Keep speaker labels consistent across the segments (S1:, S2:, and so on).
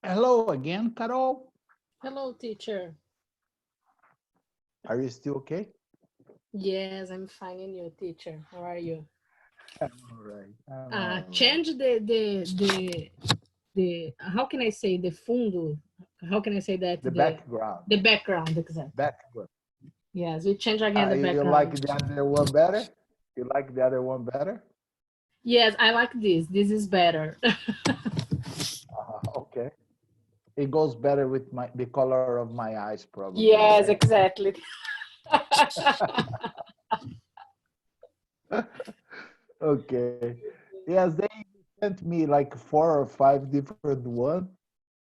S1: Hello again, Carol.
S2: Hello, teacher.
S1: Are you still okay?
S2: Yes, I'm fine. And you, teacher? How are you?
S1: I'm all right. I'm all right.
S2: Change the how can I say the fundo? How can I say that?
S1: The background.
S2: The background, exactly.
S1: Background.
S2: Yes, we change again the
S1: You
S2: background.
S1: like the other one better? You like the other one better?
S2: Yes, I like this. This is better.
S1: Okay. It goes better with the color of my eyes, probably.
S2: Yes,
S1: Right?
S2: exactly.
S1: Okay. Yes, they sent me like 4 or 5 different ones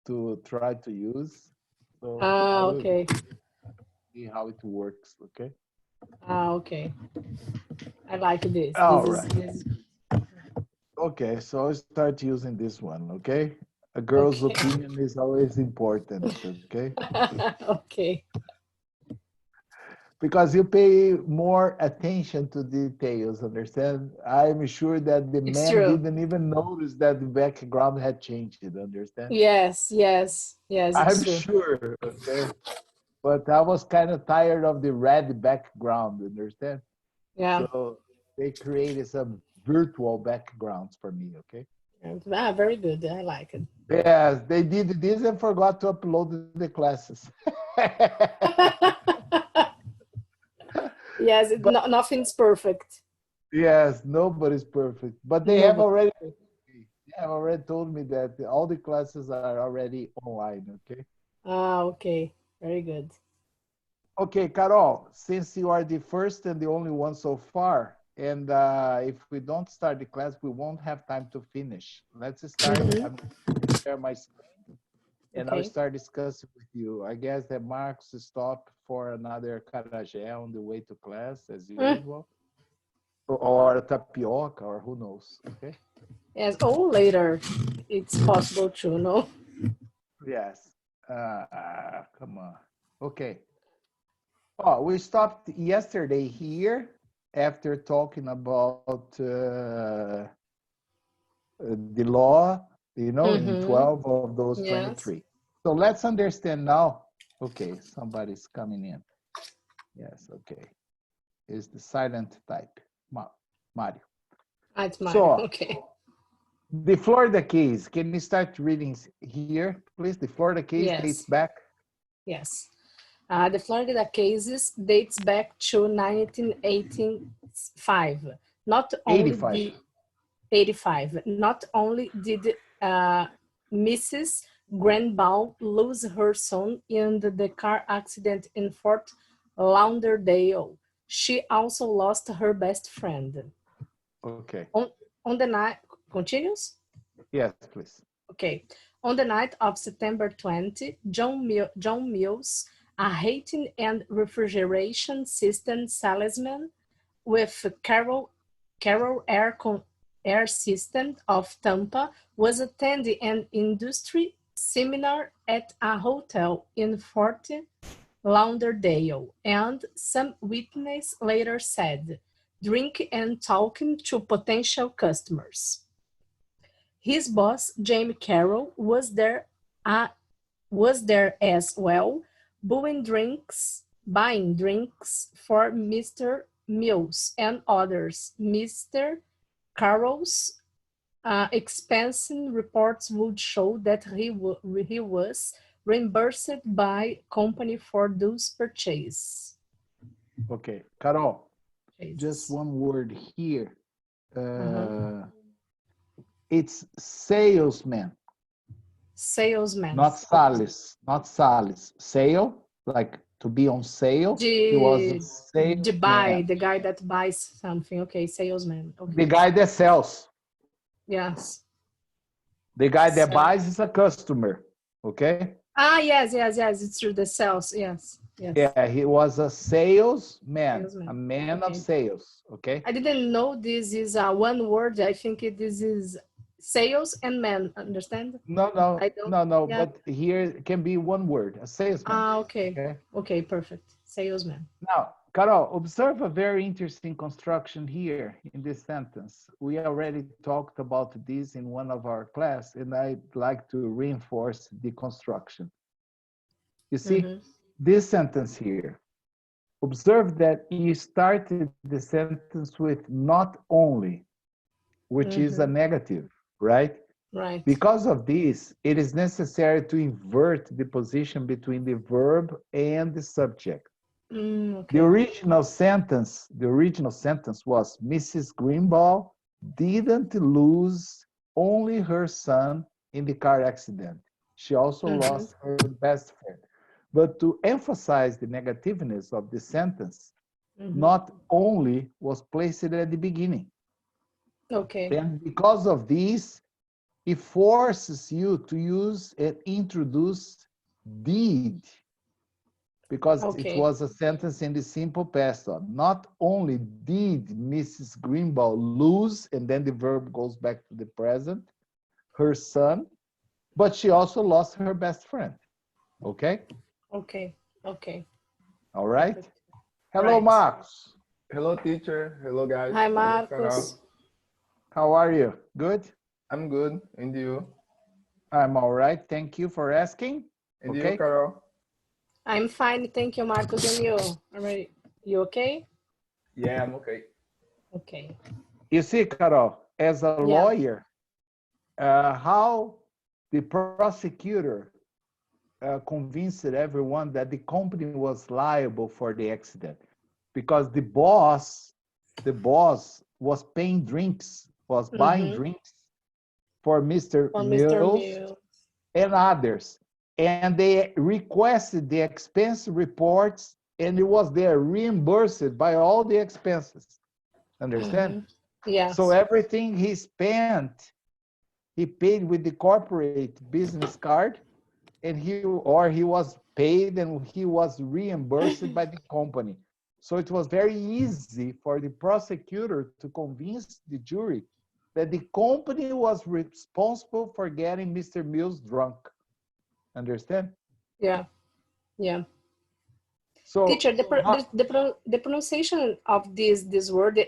S1: to try to use. So I will
S2: Okay.
S1: see how it works. Okay.
S2: Okay. I like this.
S1: All
S2: This
S1: right.
S2: is
S1: Okay, so I'll start using this one, okay? A girl's
S2: okay.
S1: opinion is always important, okay?
S2: Okay.
S1: Because you pay more attention to details, understand? I'm sure that the
S2: It's
S1: man
S2: true.
S1: didn't even notice that the background had changed, understand?
S2: Yes, yes, yes, it's
S1: I'm
S2: true.
S1: sure, okay? But I was kind of tired of the red background, understand?
S2: Yeah.
S1: So they created some virtual backgrounds for me, okay?
S2: Very good. I like it.
S1: Yes, they did this and forgot to upload the classes.
S2: Yes,
S1: But
S2: nothing's perfect.
S1: yes, nobody's perfect. But
S2: Nobody.
S1: they have already told me that all the classes are already online, okay?
S2: Okay. Very good.
S1: Okay, Carol, since you are the first and the only one so far, and if we don't start the class, we won't have time to finish. Let's start.
S2: Hmm.
S1: I'm going to share my screen. And I'll
S2: Okay.
S1: start discussing with you. I guess that Marcos stopped for another carajé on the way to class, as
S2: Mm,
S1: usual, or tapioca, or who knows. Okay.
S2: yes. Oh, later. It's possible to know.
S1: Yes. Come on. Okay. Oh, we stopped yesterday here after talking about the law, in
S2: Mm-hmm.
S1: 12 of those
S2: Yes.
S1: 23. So let's understand now. Okay, somebody's coming in. Yes, okay. Is the silent type, Mario.
S2: It's Mario.
S1: So
S2: Okay.
S1: the Florida case, can you start reading here, please? The Florida case dates
S2: Yes.
S1: back.
S2: Yes. The Florida cases dates back to 1985. Not only
S1: 85.
S2: the 85. Not only did Mrs. Granbaum lose her son in the car accident in Fort Lauderdale, she also lost her best friend.
S1: Okay.
S2: On the night, continues?
S1: Yes, please.
S2: Okay. On the night of September 20, John Mills, a heating and refrigeration system salesman with Carroll Air System of Tampa, was attending an industry seminar at a hotel in Fort Lauderdale, and some witness later said, drinking and talking to potential customers. His boss, Jamie Carroll, was there as well, buying drinks for Mr. Mills and others. Mr. Carroll's expense reports would show that he was reimbursed by company for those purchases.
S1: Okay. Carol, just one word here.
S2: Uh-huh.
S1: It's salesman.
S2: Salesman.
S1: Not Salis. Not Salis. Sale, like to be on sale. He was a salesman.
S2: The guy that buys something. Okay, salesman. Okay.
S1: The guy that sells.
S2: Yes.
S1: The guy that buys is a customer. Okay.
S2: Yes. It's true. The sales. Yes.
S1: Yeah, he was a salesman,
S2: Salesman.
S1: a man of sales. Okay.
S2: I didn't know this is one word. I think this is sales and man. Understand?
S1: No.
S2: Yeah.
S1: But here can be one word, a salesman.
S2: Okay. Okay. Perfect. Salesman.
S1: Now, Carol, observe a very interesting construction here in this sentence. We already talked about this in one of our class, and I'd like to reinforce the construction. You see, this sentence here, observe that you started the sentence with not only, which is a negative, right?
S2: Right.
S1: Because of this, it is necessary to invert the position between the verb and the subject.
S2: Okay.
S1: The original sentence was Mrs. Greenball didn't lose only her son in the car accident. She also lost her best friend. But to emphasize the negativeness of the sentence, not only was placed at the beginning.
S2: Okay.
S1: And because of this, it forces you to use and introduce did, because it was a sentence in the simple past. Not only did Mrs. Greenball lose, and then the verb goes back to the present, her son, but she also lost her best friend. Okay?
S2: Okay. Okay.
S1: All right?
S2: Perfect.
S1: Hello,
S2: Right.
S1: Marcos.
S3: Hello, teacher. Hello, guys.
S2: Hi,
S3: Hello,
S2: Marcos.
S1: How are you? Good?
S3: I'm good. And you?
S1: I'm all right. Thank you for asking.
S3: And
S1: Okay.
S3: you, Carol?
S2: I'm fine. Thank you, Marcos. And you? You okay?
S3: Yeah, I'm okay.
S2: Okay.
S1: You see, Carol, as a lawyer, how the prosecutor convinced everyone that the company was liable for the accident, because the boss was paying drinks, was buying drinks for Mr. Mills and others. And they requested the expense reports, and it was there reimbursed by all the expenses. Understand?
S2: Yes.
S1: So everything he spent, he paid with the corporate business card, and he was paid and he was reimbursed by the company. So it was very easy for the prosecutor to convince the jury that the company was responsible for getting Mr. Mills drunk. Understand?
S2: Yeah. Yeah.
S1: So,
S2: teacher, the pronunciation of this word,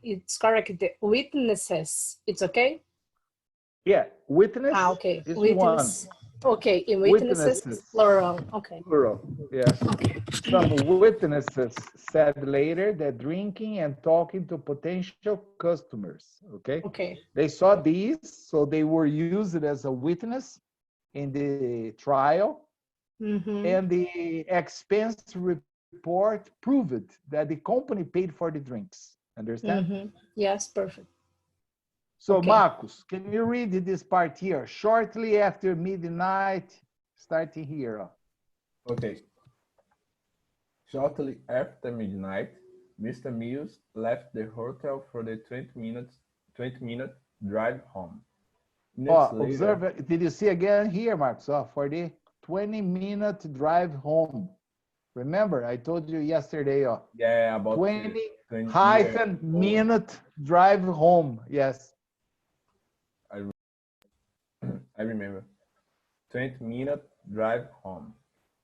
S2: it's correct. The witnesses, it's okay?
S1: Yeah, witness
S2: okay.
S1: is
S2: Witness.
S1: one.
S2: Okay, in witnesses, plural. Okay.
S1: Plural, yeah.
S2: Okay.
S1: Some witnesses said later that drinking and talking to potential customers, okay?
S2: Okay.
S1: They saw these, so they were used as a witness in the trial, and the expense report proved that the company paid for the drinks. Understand?
S2: Yes, perfect.
S1: So,
S2: okay.
S1: Marcos, can you read this part here? Shortly after midnight, starting here.
S3: Okay. Shortly after midnight, Mr. Mills left the hotel for the 20-minute drive home.
S1: Observe, did you see again here, Marcos? For the 20-minute drive home. Remember, I told you yesterday.
S3: Yeah, about
S1: 20-minute drive home. Yes.
S3: I remember. 20-minute drive home.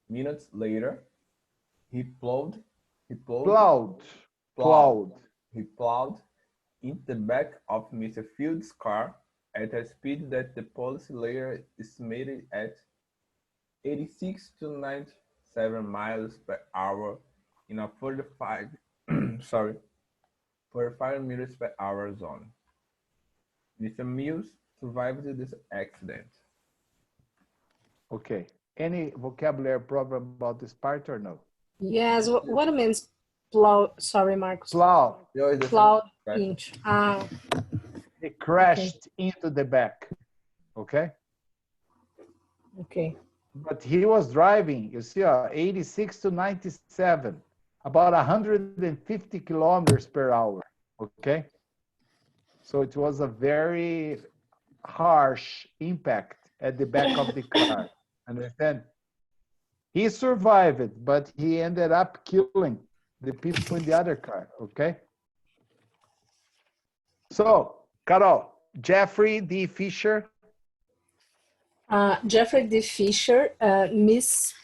S3: Minutes later, he plowed into the back of Mr. Field's car at a speed that the policy later estimated at 86 to 97 miles per hour in a 45 meters per hour zone. Mr. Mills survived this accident.
S1: Okay. Any vocabulary problem about this part or no?
S2: Yes. What means plow? Sorry, Marcos.
S1: Plow.
S2: Plowed into.
S1: It crashed into the back. Okay.
S2: Okay.
S1: But he was driving, you see, 86 to 97, about 150 kilometers per hour. Okay. So it was a very harsh impact at the back of the car. Understand? He survived, but he ended up killing the people in the other car. Okay. So, Carol, Jeffrey D. Fisher.
S2: Jeffrey D. Fisher, Mrs.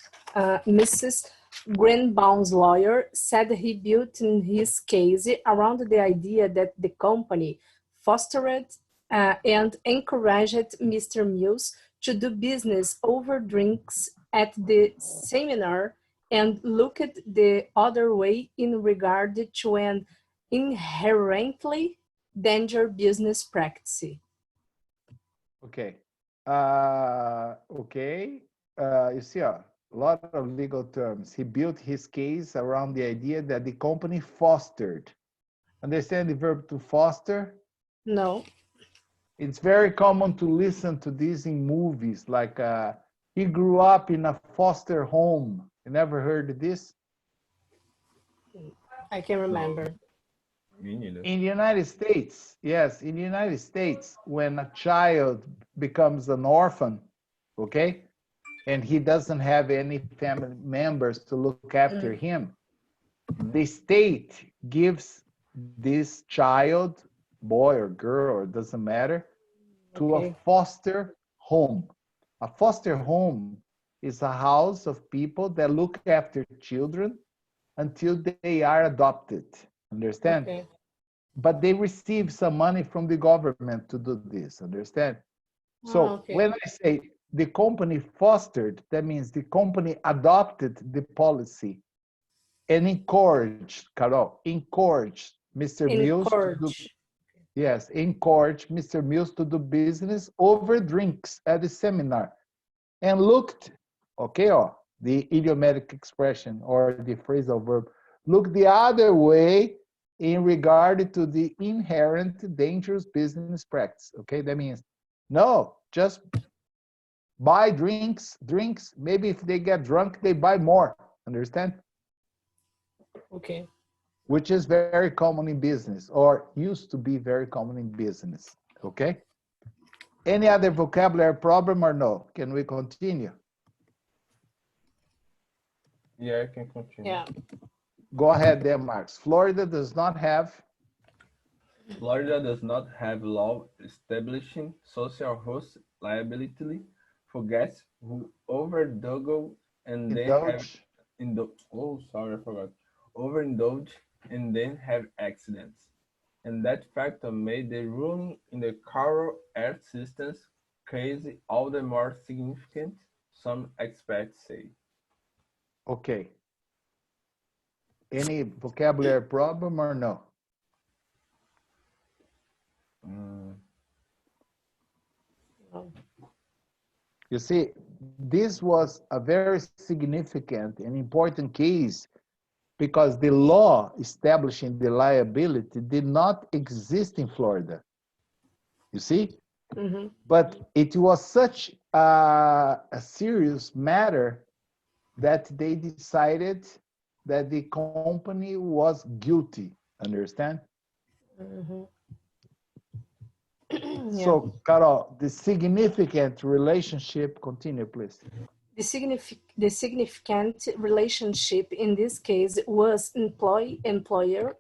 S2: Greenbaum's lawyer said he built in his case around the idea that the company fostered and encouraged Mr. Mills to do business over drinks at the seminar and looked the other way in regard to an inherently dangerous business practice.
S1: Okay. You see a lot of legal terms. He built his case around the idea that the company fostered. Understand the verb to foster?
S2: No.
S1: It's very common to listen to this in movies, like he grew up in a foster home. You never heard this?
S2: I can remember.
S1: In the United States, yes, in the United States, when a child becomes an orphan, okay, and he doesn't have any family members to look after him, the state gives this child, boy or girl, or doesn't matter, to a foster home. A foster home is a house of people that look after children until they are adopted. Understand?
S2: Okay.
S1: But they receive some money from the government to do this. Understand? So when I say the company fostered, that means the company adopted the policy and encouraged, Carol, encouraged Mr. Mills to do, yes, encouraged Mr. Mills to do business over drinks at the seminar and looked, the idiomatic expression or the phrasal verb, look the other way in regard to the inherent dangerous business practice. Okay, that means no, just buy drinks. Maybe if they get drunk, they buy more. Understand?
S2: Okay.
S1: Which is very common in business, or used to be very common in business. Okay. Any other vocabulary problem or no? Can we continue?
S3: Yeah, I can continue.
S2: Yeah.
S1: Go ahead there, Marx. Florida does not have
S3: law establishing social host liability for guests who overindulge and then overindulge and then have accidents. And that factor made the ruling in the Carroll Air Systems case all the more significant, some experts say.
S1: Okay. Any vocabulary problem or no? You see, this was a very significant and important case because the law establishing the liability did not exist in Florida. You see?
S2: Mm-hmm.
S1: But it was such a serious matter that they decided that the company was guilty. Understand?
S2: Mm-hmm.
S1: So, Carol, the significant relationship, continue, please.
S2: The significant relationship in this case was employer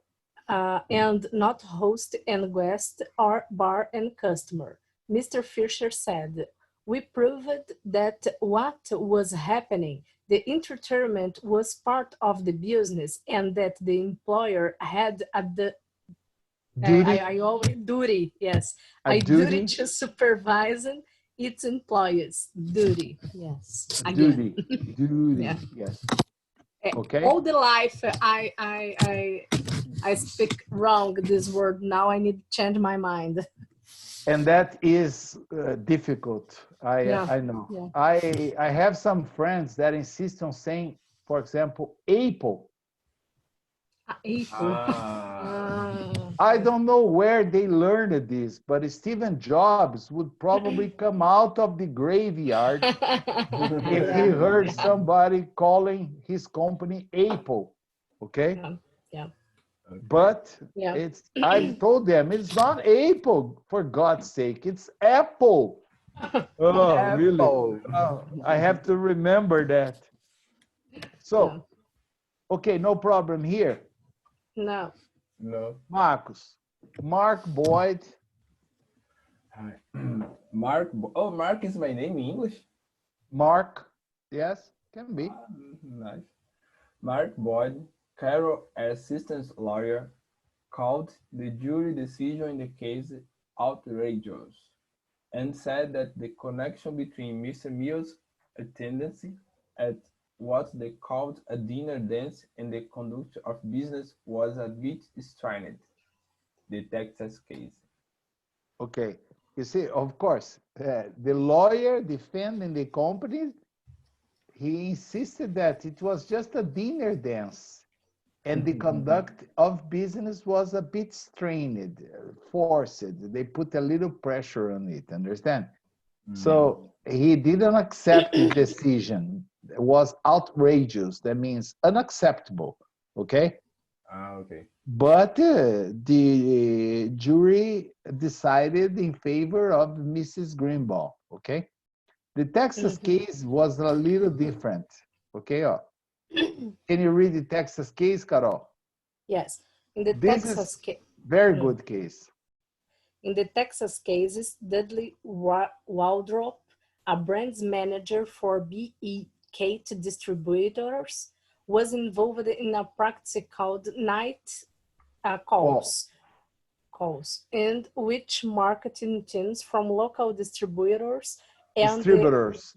S2: and not host and guest or bar and customer. Mr. Fisher said, we proved that what was happening, the entertainment was part of the business and that the employer had duty to supervise its employees. Duty, yes. Again.
S1: Duty,
S2: Yeah.
S1: yes. Okay.
S2: All the life I speak wrong this word. Now I need to change my mind.
S1: And that is difficult. I know. Yeah. I have some friends that insist on saying, for example, Apple. I don't know where they learned this, but Steve Jobs would probably come out of the graveyard if he heard somebody calling his company Apple. Okay?
S2: Yeah.
S1: But I've told them it's not Apple, for God's sake, it's Apple. Oh, Apple. Really? Oh, I have to remember that. So, okay, no problem here.
S2: No.
S1: Marcos. Mark Boyd.
S3: Hi. Mark is my name in English?
S1: Mark, yes, can be.
S3: Nice. Mark Boyd, Carol assistant's lawyer, called the jury decision in the case outrageous and said that the connection between Mr. Mills' attendance at what they called a dinner dance and the conduct of business was a bit strained. The Texas case.
S1: Okay. You see, of course, the lawyer defending the company, he insisted that it was just a dinner dance and the conduct of business was a bit strained, forced. They put a little pressure on it, understand? So he didn't accept the decision. It was outrageous. That means unacceptable, okay?
S3: Okay.
S1: But the jury decided in favor of Mrs. Greenbaum, okay? The Texas case was a little different, okay? Can you read the Texas case, Carol?
S2: Yes. In the
S1: This
S2: Texas
S1: is
S2: case.
S1: very good case.
S2: In the Texas cases, Dudley Waldrop, a brand's manager for B.E. Kate Distributors, was involved in a practice called night calls, and which marketing teams from local distributors and distributors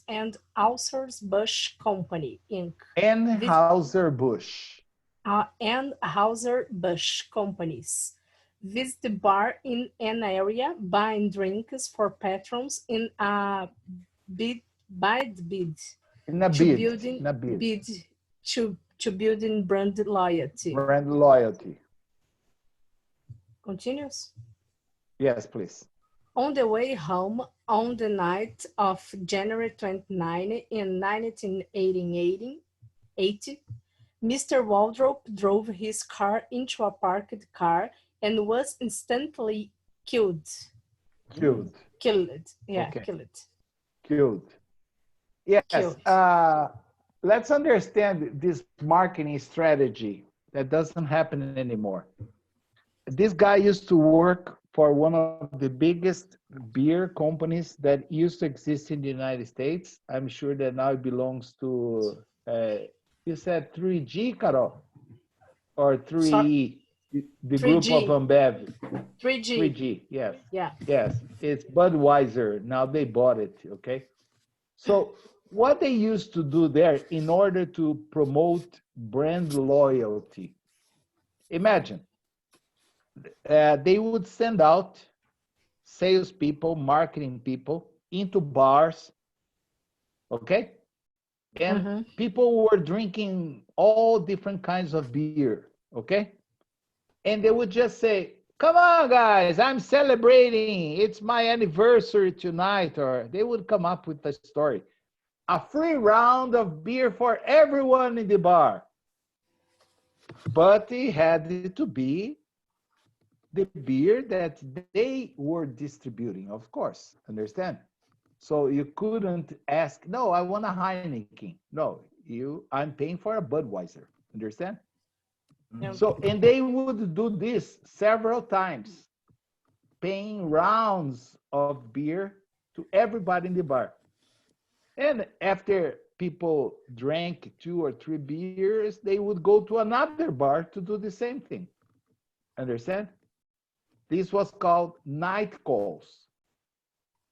S2: and Anheuser-Busch Company, Inc.
S1: Anheuser-Busch.
S2: Anheuser-Busch companies visit the bar in an area buying drinks for patrons in a bid to building brand loyalty.
S1: Brand loyalty.
S2: Continues?
S1: Yes, please.
S2: On the way home on the night of January 29 in 1980, Mr. Waldrop drove his car into a parked car and was instantly killed.
S1: Killed.
S2: Yeah,
S1: okay.
S2: Killed.
S1: Yes. Let's understand this marketing strategy that doesn't happen anymore. This guy used to work for one of the biggest beer companies that used to exist in the United States. I'm sure that now it belongs to, you said 3G, Carol? Or 3E? The 3G. Group of Ambev. 3G, yes.
S2: Yeah.
S1: Yes, it's Budweiser. Now they bought it, okay? So what they used to do there in order to promote brand loyalty, imagine, they would send out salespeople, marketing people into bars, okay? And people were drinking all different kinds of beer, okay? And they would just say, come on, guys, I'm celebrating. It's my anniversary tonight. Or they would come up with a story. A free round of beer for everyone in the bar. But it had to be the beer that they were distributing, of course, understand? So you couldn't ask, no, I want a Heineken. No, I'm paying for a Budweiser, understand? So, and they would do this several times, paying rounds of beer to everybody in the bar. And after people drank 2 or 3 beers, they would go to another bar to do the same thing. Understand? This was called night calls.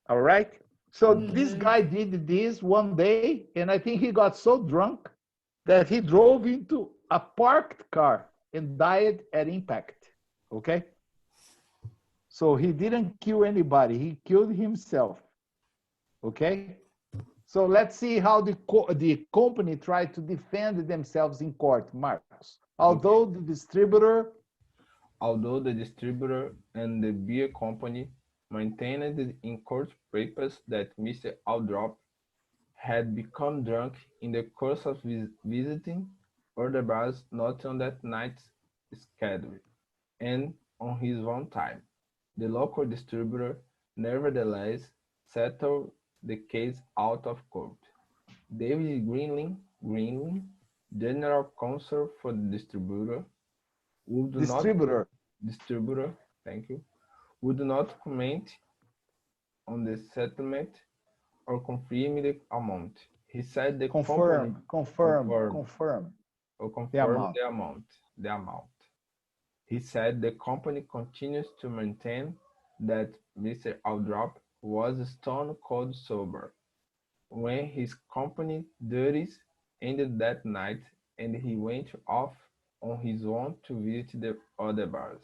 S1: All right? So this guy did this one day, and I think he got so drunk that he drove into a parked car and died at impact, okay? So he didn't kill anybody, he killed himself, okay? So let's see how the company tried to defend themselves in court, Marcos. Although the distributor
S3: and the beer company maintained in court papers that Mr. Waldrop had become drunk in the course of visiting other bars not on that night's schedule and on his own time. The local distributor nevertheless settled the case out of court. David Greenling, general counsel for the distributor, would not comment on the settlement or confirm the amount. He said the
S1: confirm
S3: the amount. He said the company continues to maintain that Mr. Aldrop was stone cold sober when his company duties ended that night and he went off on his own to visit the other bars.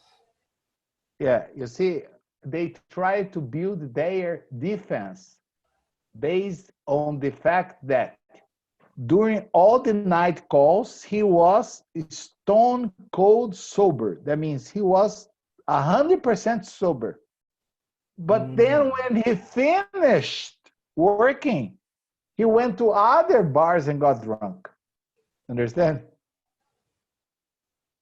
S1: Yeah, you see, they tried to build their defense based on the fact that during all the night calls, he was stone cold sober. That means he was 100% sober. But then when he finished working, he went to other bars and got drunk. Understand?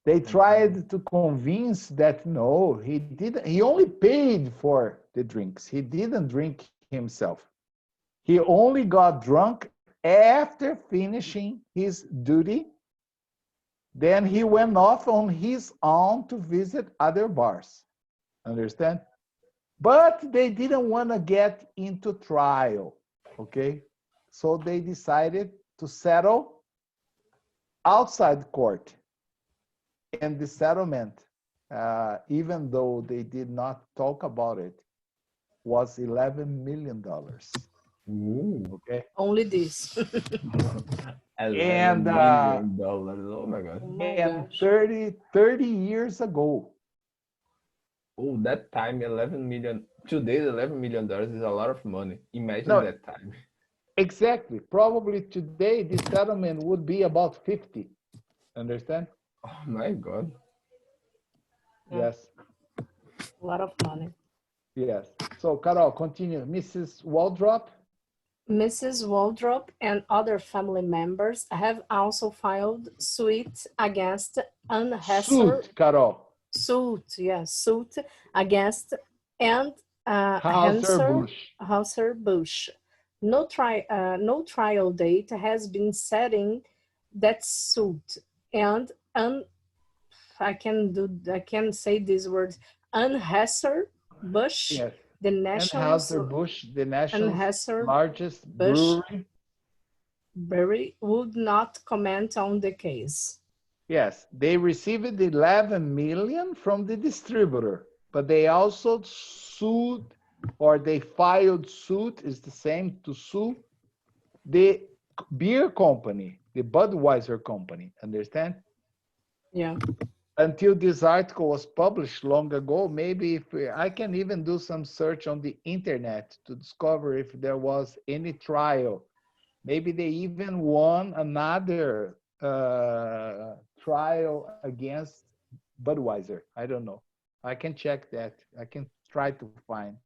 S1: They tried to convince that no, he didn't. He only paid for the drinks. He didn't drink himself. He only got drunk after finishing his duty. Then he went off on his own to visit other bars. Understand? But they didn't want to get into trial. Okay? So they decided to settle outside court. And the settlement, even though they did not talk about it, was $11 million.
S3: Ooh.
S1: Okay.
S2: Only this.
S1: And
S3: oh my God.
S1: And 30 years ago.
S3: Oh, that time, 11 million. Today, $11 million is a lot of money. Imagine that time.
S1: Exactly. Probably today, the settlement would be about 50. Understand?
S3: Oh my God.
S1: Yes.
S2: A lot of money.
S1: Yes. So, Carol, continue. Mrs. Waldrop.
S2: Mrs. Waldrop and other family members have also filed suit against
S1: Suit, Carol.
S2: Suit against Anheuser-Busch. No trial date has been setting that suit, and I can say these words. Anheuser-Busch,
S1: yes.
S2: the nation's
S1: largest
S2: brewery, would not comment on the case.
S1: Yes, they received 11 million from the distributor, but they also sued, or they filed suit, is the same to sue, the beer company, the Budweiser company, understand?
S2: Yeah.
S1: Until this article was published long ago, maybe I can even do some search on the internet to discover if there was any trial. Maybe they even won another trial against Budweiser. I don't know. I can check that. I can try to find.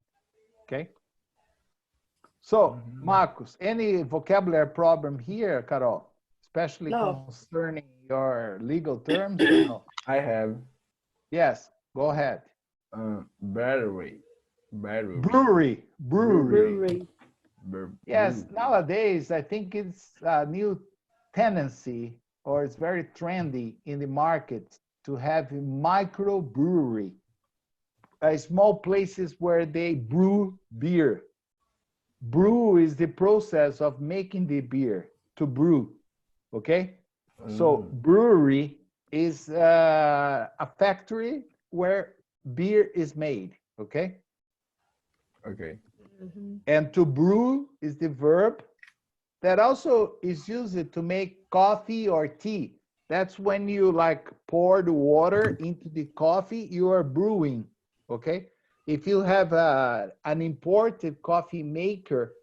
S1: Okay. So, Marcos, any vocabulary problem here, Carol? Especially concerning your legal terms? No?
S3: I have.
S1: Yes, go ahead.
S3: Brewery.
S1: Yes, nowadays, I think it's a new tendency, or it's very trendy in the market to have microbrewery, small places where they brew beer. Brew is the process of making the beer, to brew, okay? So brewery is a factory where beer is made, okay?
S3: Okay.
S1: And to brew is the verb that also is used to make coffee or tea. That's when you like pour the water into the coffee, you are brewing, okay? If you have an imported coffee maker,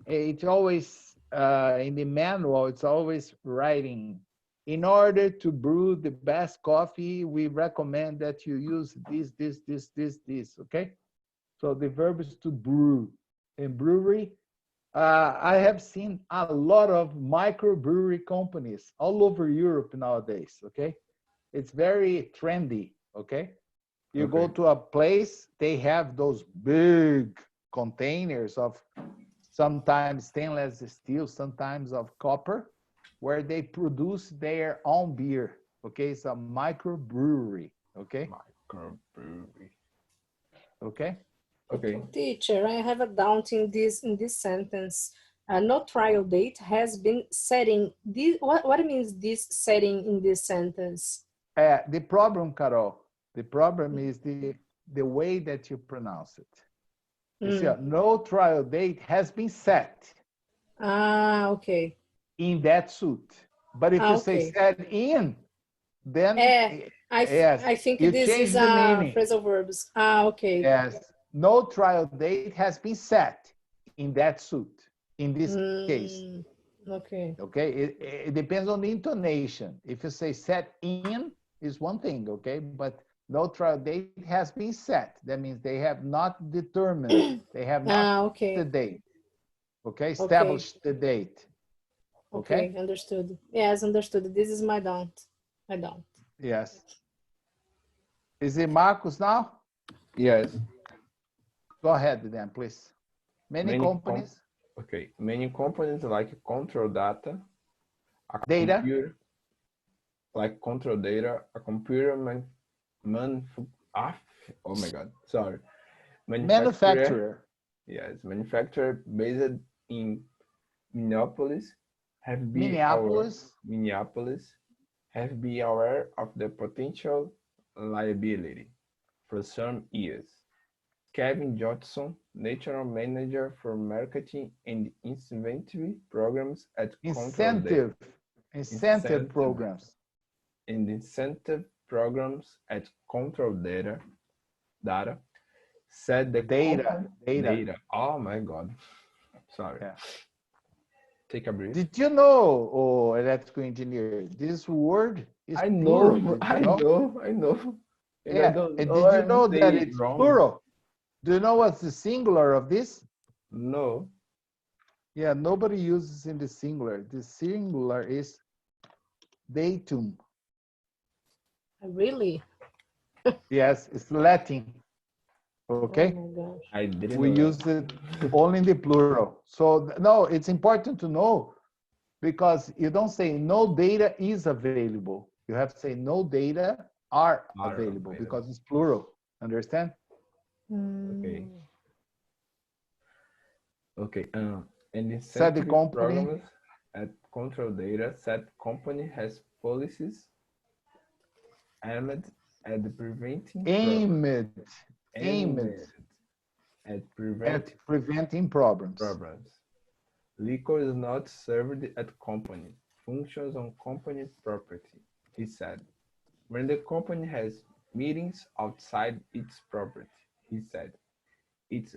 S1: it's always, in the manual, it's always writing, in order to brew the best coffee, we recommend that you use this, okay? So the verb is to brew. In brewery, I have seen a lot of microbrewery companies all over Europe nowadays, okay? It's very trendy, okay? You go to a place, they have those big containers of sometimes stainless steel, sometimes of copper, where they produce their own beer, okay? It's a microbrewery, okay?
S3: Microbrewery.
S1: Okay?
S3: Okay.
S2: Teacher, I have a doubt in this sentence. No trial date has been setting. What means this setting in this sentence?
S1: The problem, Carol, the problem is the way that you pronounce it. You see, no trial date has been set.
S2: Ah, okay.
S1: In that suit. But if you say set in, then
S2: I think
S1: you
S2: this
S1: change
S2: is
S1: the meaning.
S2: phrasal verbs. Ah, okay.
S1: Yes. No trial date has been set in that suit, in this case.
S2: Okay.
S1: Okay. It depends on the intonation. If you say set in, is one thing, okay? But no trial date has been set. That means they have not determined. They have not the date. Okay. Established the date.
S2: Okay, understood. Yes, understood. This is my don't. I don't.
S1: Yes. Is it Marcus now?
S3: Yes.
S1: Go ahead then, please. Many companies.
S3: Many companies like control data,
S1: Data.
S3: Computer, like control data, a computer oh my God, sorry.
S1: Manufacturer.
S3: Yes, manufacturer based in Minneapolis have been aware of the potential liability for some years. Kevin Johnson, National Manager for Marketing and Incentive Programs at
S1: Incentive
S3: programs at Control Data said the data. Oh my God. Sorry.
S1: Yeah.
S3: Take a breath.
S1: Did you know, electrical engineer, this word is
S3: plural? I know.
S1: Yeah. And did you know that it's plural? Do you know what's the singular of this?
S3: No.
S1: Yeah, nobody uses in the singular. The singular is datum.
S2: Really?
S1: Yes, it's Latin. Okay.
S2: Oh my gosh.
S3: I didn't
S1: We
S3: know
S1: use it only in the plural. So no, it's important to know because you don't say no data is available. You have to say no data are available because it's plural. Understand?
S3: Okay. And
S1: incentive
S3: programs at Control Data said company has policies aimed at
S1: preventing problems.
S3: Liquor is not served at company. Functions on company property, he said. When the company has meetings outside its property, he said, it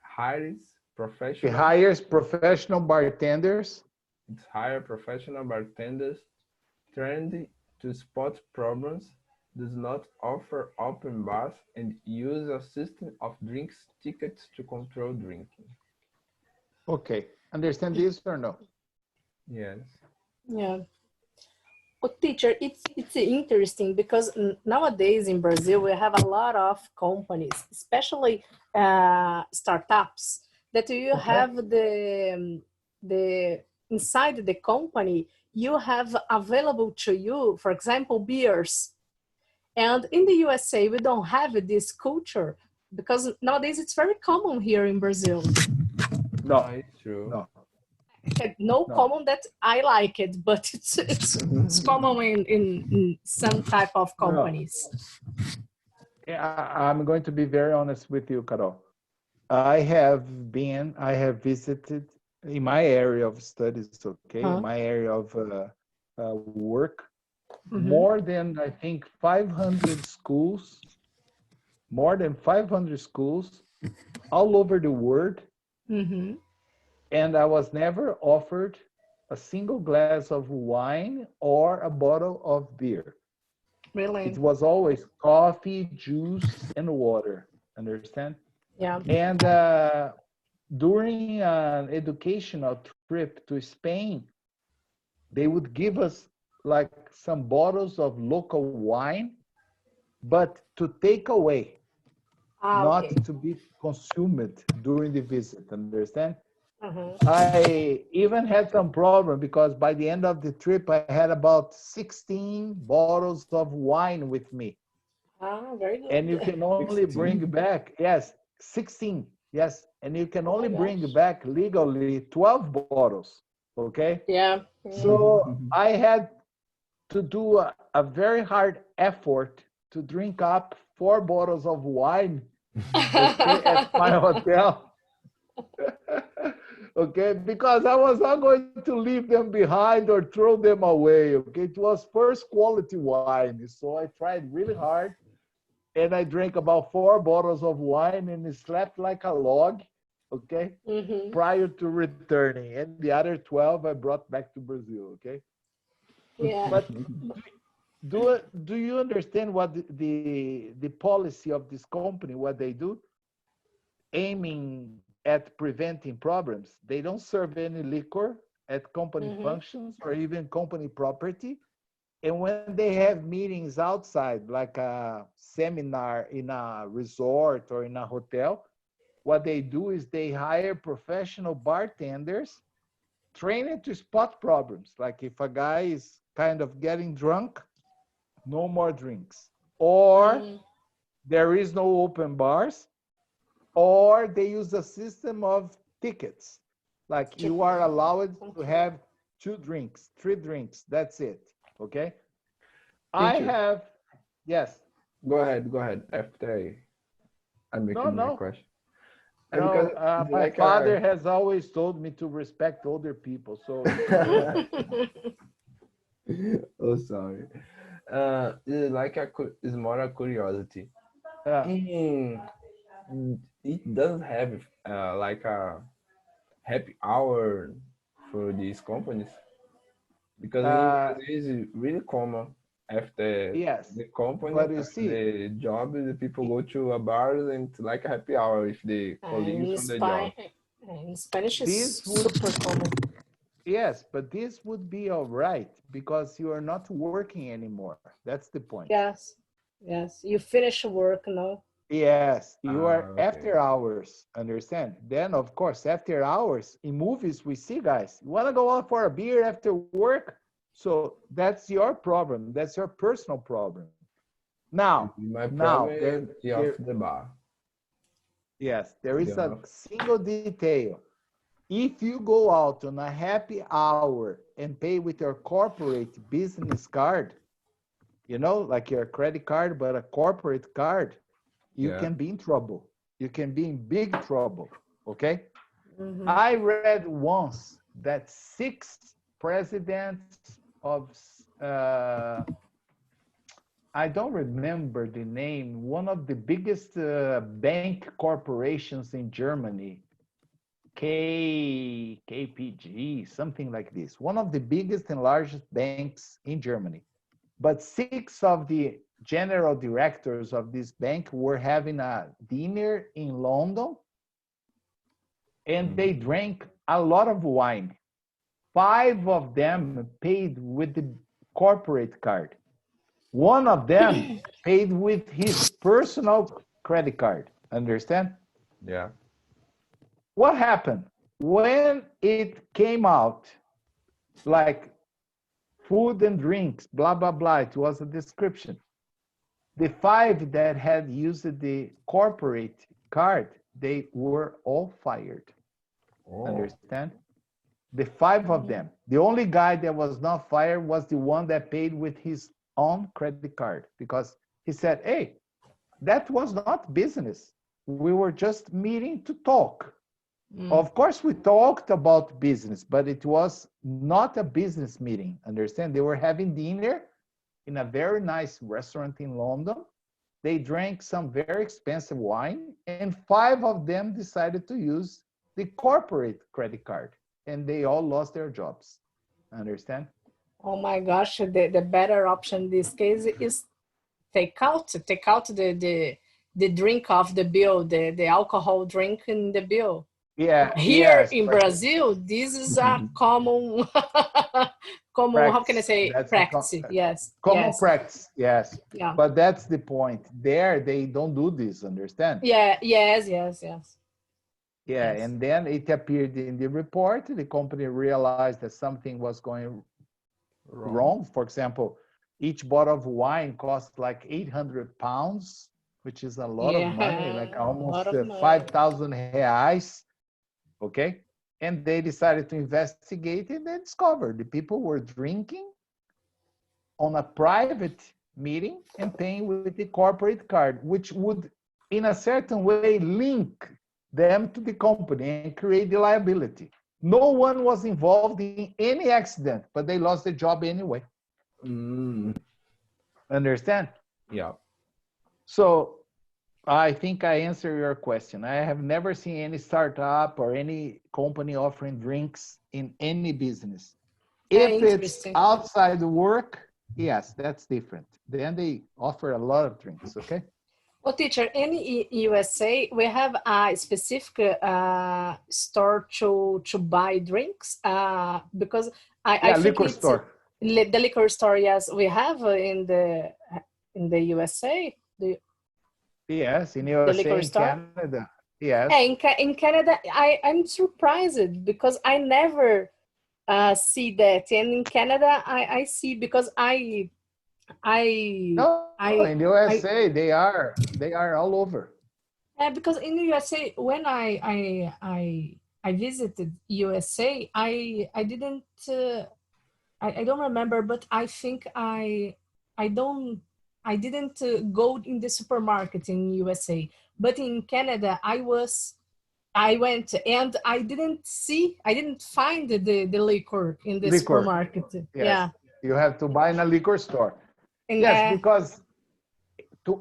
S3: hires professional
S1: bartenders.
S3: It hires professional bartenders trained to spot problems, does not offer open bars, and use a system of drinks tickets to control drinking.
S1: Okay. Understand this or no?
S3: Yes.
S2: Yeah. Oh, teacher, it's interesting because nowadays in Brazil we have a lot of companies, especially startups, that you have the inside the company you have available to you, for example, beers. And in the USA we don't have this culture because nowadays it's very common here in Brazil.
S1: No,
S3: it's true.
S2: No common that I like it, but it's common in some type of companies.
S1: Yeah, I'm going to be very honest with you, Carol. I have visited in my area of studies, okay, in my area of work, more than I think 500 schools, all over the world. And I was never offered a single glass of wine or a bottle of beer.
S2: Really?
S1: It was always coffee, juice, and water. Understand?
S2: Yeah.
S1: And during an educational trip to Spain, they would give us like some bottles of local wine, but to take away, not to be consumed during the visit. Understand? I even had some problem because by the end of the trip, I had about 16 bottles of wine with me.
S2: Very good.
S1: And you can only 16? Bring back, 16. Yes, and you can only bring back legally 12 bottles, okay?
S2: Yeah.
S1: So I had to do a very hard effort to drink up 4 bottles of wine, okay, at my hotel. Okay, because I was not going to leave them behind or throw them away. Okay, it was first quality wine, so I tried really hard, and I drank about 4 bottles of wine and slept like a log. Okay, prior to returning, and the other 12 I brought back to Brazil. Okay,
S2: Yeah.
S1: but do you understand what the policy of this company, what they do, aiming at preventing problems? They don't serve any liquor at company functions or even company property. And when they have meetings outside, like a seminar in a resort or in a hotel, what they do is they hire professional bartenders trained to spot problems. Like if a guy is kind of getting drunk, no more drinks. Or there is no open bars, or they use a system of tickets. Like you are allowed to have 2 drinks, 3 drinks, that's it, okay? I have, yes.
S3: Go ahead. After I make my question.
S1: No, my father has always told me to respect older people, so.
S3: Oh, sorry. It's like it's more a curiosity. It doesn't have like a happy hour for these companies, because it's really common after the company,
S1: but you see,
S3: the job, the people go to a bar and it's like a happy hour with the colleagues from the job.
S2: In Spanish, is super common.
S1: Yes, but this would be all right because you are not working anymore. That's the point.
S2: Yes, you finish work now.
S1: Yes, you are after hours, understand? Then, of course, after hours, in movies, we see guys, you want to go out for a beer after work? So that's your problem. That's your personal problem. Now,
S3: my problem is the bar.
S1: Yes, there is a single detail. If you go out on a happy hour and pay with your corporate business card, you know, like your credit card, but a corporate card, you can be in trouble. You can be in big trouble, okay? I read once that 6 presidents of, I don't remember the name, one of the biggest bank corporations in Germany, KPG, something like this. One of the biggest and largest banks in Germany. But 6 of the general directors of this bank were having a dinner in London, and they drank a lot of wine. 5 of them paid with the corporate card. 1 of them paid with his personal credit card. Understand?
S3: Yeah.
S1: What happened? When it came out, like food and drinks, blah, blah, blah, it was a description. The 5 that had used the corporate card, they were all fired. Understand? The 5 of them. The only guy that was not fired was the one that paid with his own credit card, because he said, hey, that was not business. We were just meeting to talk. Of course, we talked about business, but it was not a business meeting. Understand? They were having dinner in a very nice restaurant in London. They drank some very expensive wine, and 5 of them decided to use the corporate credit card, and they all lost their jobs. Understand?
S2: Oh my gosh, the better option in this case is take out the drink off the bill, the alcohol drink in the bill.
S1: Yeah.
S2: Here in Brazil, this is a common, practice. How can I say, practice? Yes.
S1: Common practice, yes.
S2: Yeah.
S1: But that's the point. There, they don't do this, understand?
S2: Yeah, yes.
S1: Yeah, yes. And then it appeared in the report. The company realized that something was going wrong. For example, each bottle of wine cost like 800 pounds which is a lot of money, like
S2: a
S1: almost
S2: lot of money.
S1: 5,000 reais. Okay. And they decided to investigate and they discovered the people were drinking on a private meeting and paying with the corporate card, which would, in a certain way, link them to the company and create the liability. No one was involved in any accident, but they lost the job anyway. Understand?
S3: Yeah.
S1: So I think I answered your question. I have never seen any startup or any company offering drinks in any business. If it's outside work, yes, that's different. Then they offer a lot of drinks, okay?
S2: Well, teacher, in USA, we have a specific store to buy drinks because I think
S1: liquor
S2: it's
S1: store.
S2: The liquor store. Yes, we have in the USA.
S1: Yes, in
S2: The
S1: USA,
S2: liquor
S1: in
S2: store?
S1: Canada. Yes.
S2: In Canada, I'm surprised because I never see that, and in Canada, I see because
S1: No, in USA, they are all over.
S2: because in the USA, when I visited USA, I didn't I don't remember, but I think I don't I didn't go in the supermarket in USA, but in Canada I went and I didn't find the liquor in the
S1: Liquor.
S2: supermarket.
S1: Yes.
S2: Yeah.
S1: You have to buy in a liquor store.
S2: And,
S1: yes, because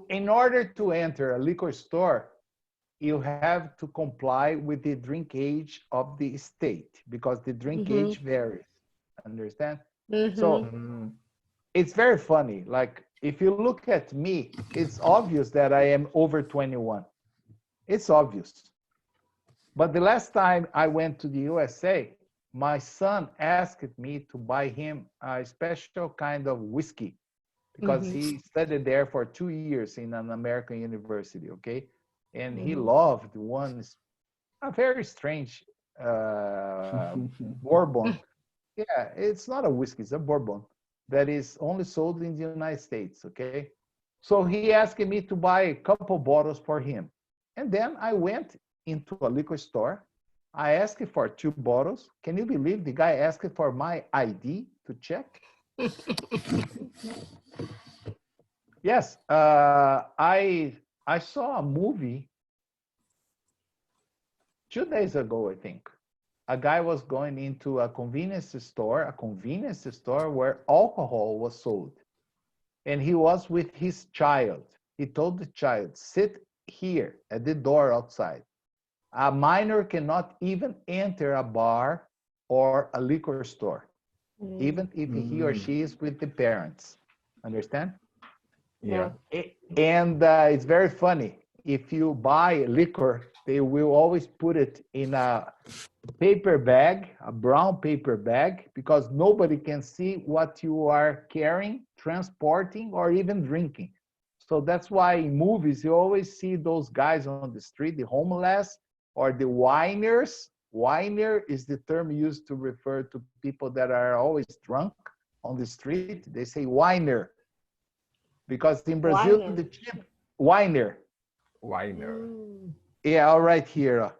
S1: in order to enter a liquor store, you have to comply with the drink age of the state because the drink age varies. Understand? So it's very funny. Like if you look at me, it's obvious that I am over 21. It's obvious. But the last time I went to the USA, my son asked me to buy him a special kind of whiskey because he studied there for 2 years in an American university, okay? And he loved a very strange bourbon. Yeah, it's not a whiskey, it's a bourbon that is only sold in the United States, okay? So he asked me to buy a couple bottles for him. And then I went into a liquor store. I asked for 2 bottles. Can you believe the guy asked for my ID to check? Yes, I saw a movie 2 days ago, I think. A guy was going into a convenience store where alcohol was sold. And he was with his child. He told the child, sit here at the door outside. A minor cannot even enter a bar or a liquor store, even if he or she is with the parents. Understand?
S3: Yeah.
S1: And it's very funny. If you buy liquor, they will always put it in a paper bag, a brown paper bag, because nobody can see what you are carrying, transporting, or even drinking. So that's why in movies, you always see those guys on the street, the homeless or the whiners. Whiner is the term used to refer to people that are always drunk on the street. They say whiner. Because in Brazil, the cheap whiner. Yeah, all right here.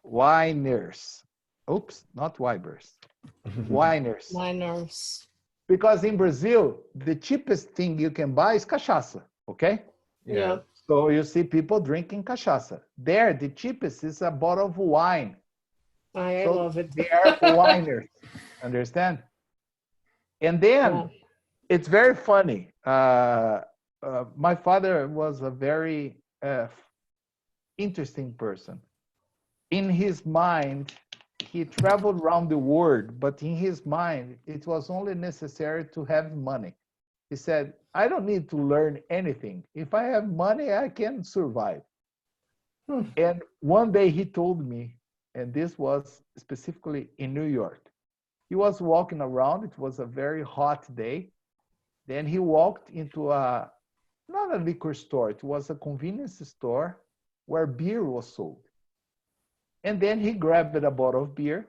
S1: Whiners. Oops, not wibers. Whiners. Because in Brazil, the cheapest thing you can buy is cachaça, okay?
S2: Yeah.
S1: So you see people drinking cachaça. There, the cheapest is a bottle of wine.
S2: I love it.
S1: They are whiners, understand? And then it's very funny. My father was a very interesting person. In his mind, he traveled around the world, but in his mind, it was only necessary to have money. He said, I don't need to learn anything. If I have money, I can survive. And one day he told me, and this was specifically in New York, he was walking around. It was a very hot day. Then he walked into not a liquor store, it was a convenience store where beer was sold. And then he grabbed a bottle of beer.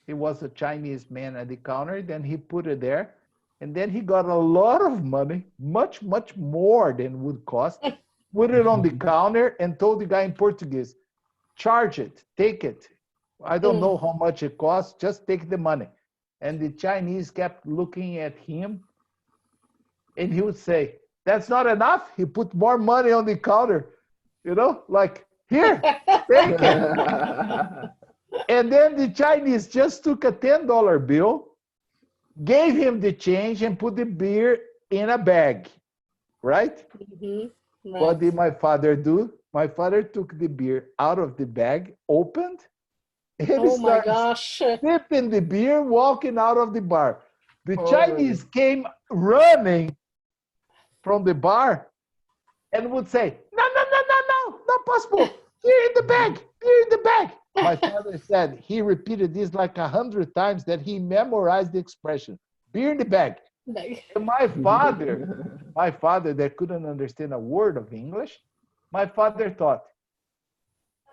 S1: It was a Chinese man at the counter. Then he put it there. And then he got a lot of money, much, much more than would cost. put it on the counter, and told the guy in Portuguese, charge it, take it. I don't know how much it costs, just take the money. And the Chinese kept looking at him, and he would say, that's not enough? He put more money on the counter, like, here, take it. And then the Chinese just took a $10 bill, gave him the change, and put the beer in a bag, right?
S2: Right.
S1: What did my father do? My father took the beer out of the bag, opened, and started sipping the beer, walking out of the bar. The Chinese came running from the bar and would say, no, not possible. Beer in the bag, beer in the bag. My father said he repeated this like 100 times that he memorized the expression, beer in the bag. And my father that couldn't understand a word of English, my father thought,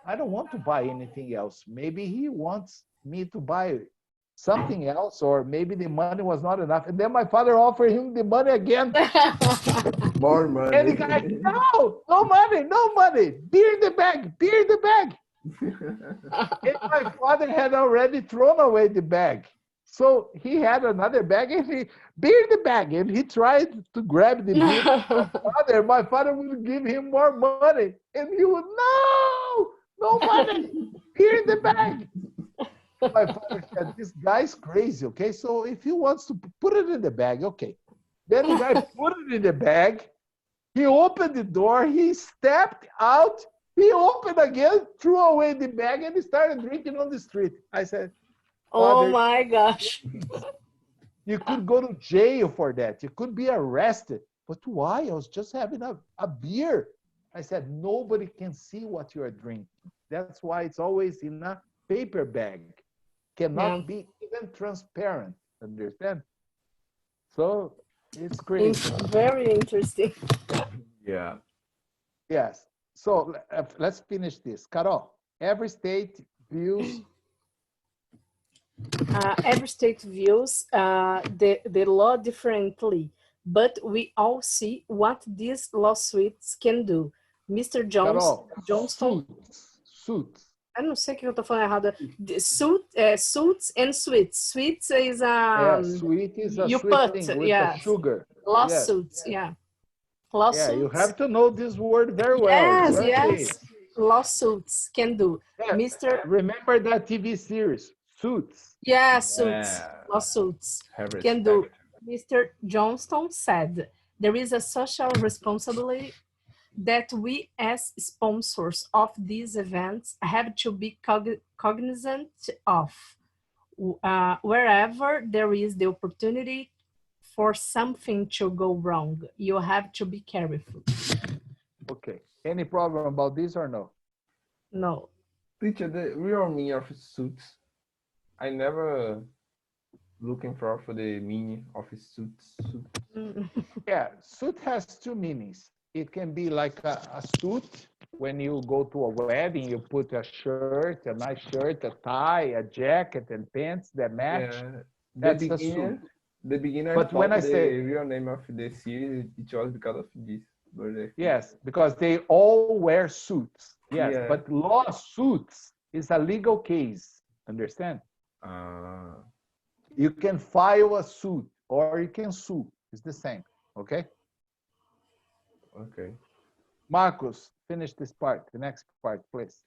S1: I don't want to buy anything else. Maybe he wants me to buy something else, or maybe the money was not enough. And then my father offered him the money again.
S3: More money.
S1: And the guy, no money. Beer in the bag, beer in the bag. And my father had already thrown away the bag. So he had another bag, and beer in the bag, and he tried to grab the beer. My father would give him more money, and he would, no money, beer in the bag. My father said, this guy's crazy, okay? So if he wants to put it in the bag, okay. Then the guy put it in the bag. He opened the door. He stepped out. He opened again, threw away the bag, and he started drinking on the street. I said,
S2: oh my gosh.
S1: You could go to jail for that. You could be arrested. But why? I was just having a beer. I said, nobody can see what you are drinking. That's why it's always in a paper bag. Cannot be even transparent. Understand? So it's crazy.
S2: It's very interesting.
S3: Yeah.
S1: Yes. So let's finish this. Carol, every state views
S2: the law differently, but we all see what these lawsuits can do. Mr. Johnston.
S1: Suits.
S2: Eu não sei o que eu tô falando errado. Suits and sweets. Sweets is
S1: sweet is a
S2: you
S1: sweet
S2: put,
S1: thing with
S2: yes.
S1: sugar.
S2: Lawsuits, Lawsuits.
S1: Yeah, you have to know this word very well.
S2: Yes. Lawsuits can do.
S1: Yeah. Remember that TV series, Suits?
S2: Yeah, suits. Lawsuits can do. Mr. Johnston said, there is a social responsibility that we as sponsors of these events have to be cognizant of. Wherever there is the opportunity for something to go wrong, you have to be careful.
S1: Okay. Any problem about this or no?
S2: No.
S3: Teacher, the real meaning of suits, I never looking for the meaning of suits.
S1: Yeah, suit has two meanings. It can be like a suit. When you go to a wedding, you put a shirt, a nice shirt, a tie, a jacket, and pants that match. Yeah, that's a suit.
S3: The beginner,
S1: but when I say
S3: the real name of the series, it was because of this.
S1: Yes, because they all wear suits. Yes, but lawsuits is a legal case. Understand? You can file a suit or you can sue. It's the same. Okay?
S3: Okay.
S1: Marcus, finish this part. The next part, please.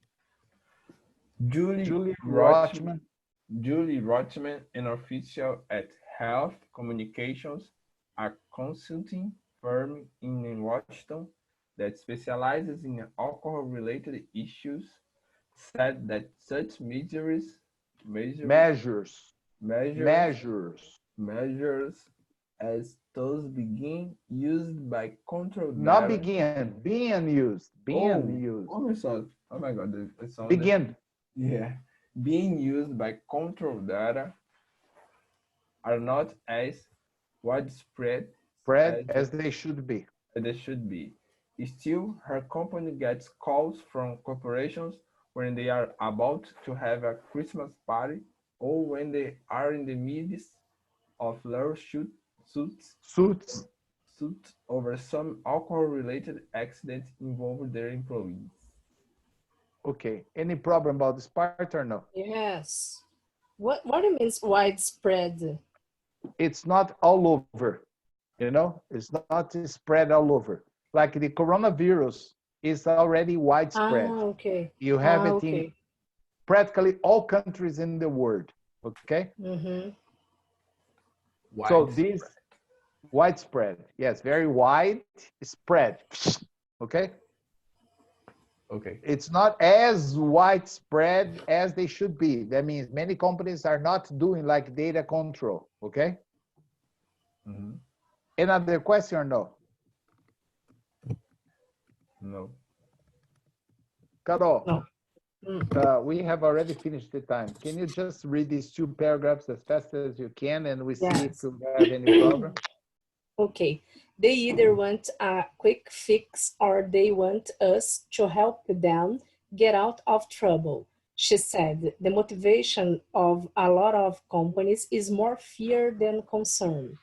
S3: Julie Rochman, an official at Health Communications, a consulting firm in Washington that specializes in alcohol-related issues, said that such measures as those being used by control data.
S1: Not begin, being used.
S3: Oh my God, the sound.
S1: Begin.
S3: Yeah. Being used by control data are not as widespread
S1: as they should be.
S3: Still, her company gets calls from corporations when they are about to have a Christmas party or when they are in the midst of lawsuits suit over some alcohol-related accident involving their employees.
S1: Okay, any problem about this part or no?
S2: Yes. What it means widespread?
S1: It's not all over, you know? It's not spread all over. Like the coronavirus is already widespread.
S2: Ah, okay.
S1: You have it
S2: okay.
S1: in practically all countries in the world, okay?
S2: Mm-hmm.
S1: So this widespread, yes, very wide spread, okay?
S3: Okay.
S1: It's not as widespread as they should be. That means many companies are not doing like data control, okay?
S3: Mm-hmm.
S1: Another question or no?
S3: No.
S1: Carol,
S2: No.
S1: we have already finished the time. Can you just read these two paragraphs as fast as you can and we see if you have any problem?
S2: Okay. They either want a quick fix or they want us to help them get out of trouble. She said, the motivation of a lot of companies is more fear than concern.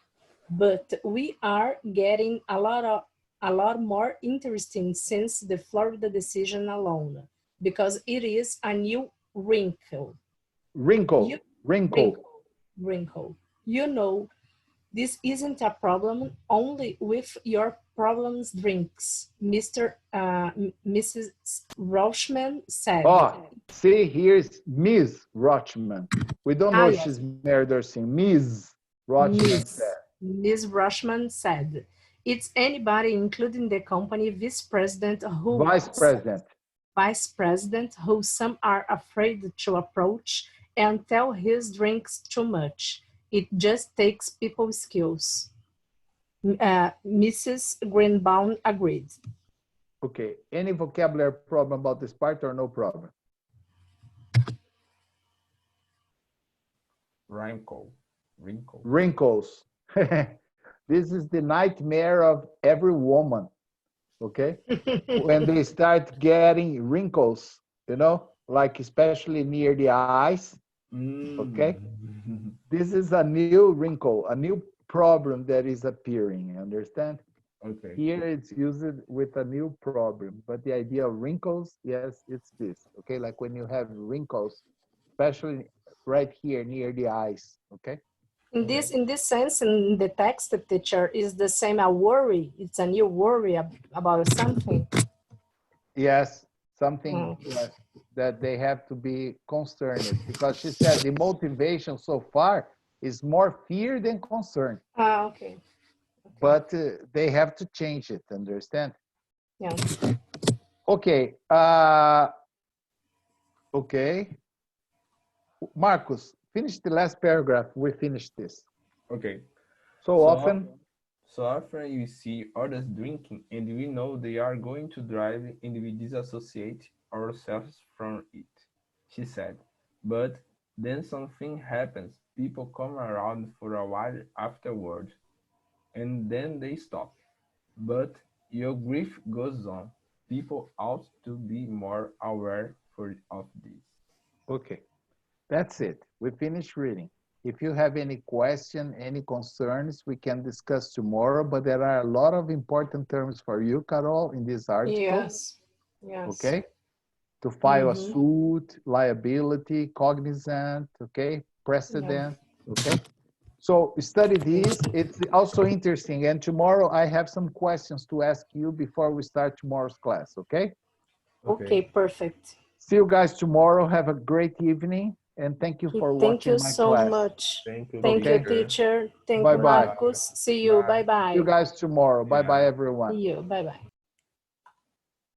S2: But we are getting a lot more interesting since the Florida decision alone, because it is a new wrinkle.
S1: Wrinkle.
S2: You know, this isn't a problem only with your problems drinks, Mrs. Rochman said.
S1: Oh, see, here's Ms. Rochman. We don't know if
S2: Yes.
S1: she's married or single. Ms. Rochman said.
S2: Ms. Rochman said, it's anybody, including the company vice president who some are afraid to approach and tell his drinks too much. It just takes people skills. Mrs. Greenbaum agreed.
S1: Okay, any vocabulary problem about this part or no problem? Wrinkles. This is the nightmare of every woman, okay? When they start getting wrinkles, you know, like especially near the eyes, okay? This is a new wrinkle, a new problem that is appearing, understand?
S3: Okay.
S1: Here it's used with a new problem, but the idea of wrinkles, yes, it's this, okay? Like when you have wrinkles, especially right here near the eyes, okay?
S2: In this sense, in the text, the teacher is the same a worry. It's a new worry about something.
S1: Yes, something that they have to be concerned, because she said the motivation so far is more fear than concern.
S2: Ah, okay.
S1: But they have to change it, understand?
S2: Yeah.
S1: Okay. Okay. Marcus, finish the last paragraph. We finished this.
S3: Okay.
S1: So often
S3: you see others drinking and we know they are going to drive and we disassociate ourselves from it, she said. But then something happens. People come around for a while afterward and then they stop. But your grief goes on. People ought to be more aware of this.
S1: Okay, that's it. We finished reading. If you have any question, any concerns, we can discuss tomorrow, but there are a lot of important terms for you, Carol, in this article.
S2: Yes.
S1: Okay? To file a suit, liability, cognizant, okay? Precedent, okay? So study this. It's also interesting. And tomorrow I have some questions to ask you before we start tomorrow's class, okay?
S2: Okay, perfect.
S1: See you guys tomorrow. Have a great evening. And thank you for watching my class.
S2: Thank you so much.
S3: Thank
S2: you, teacher. Thank you, Marcus. See you. Bye-bye.
S1: See you guys tomorrow. Bye-bye, everyone.
S2: See you. Bye-bye.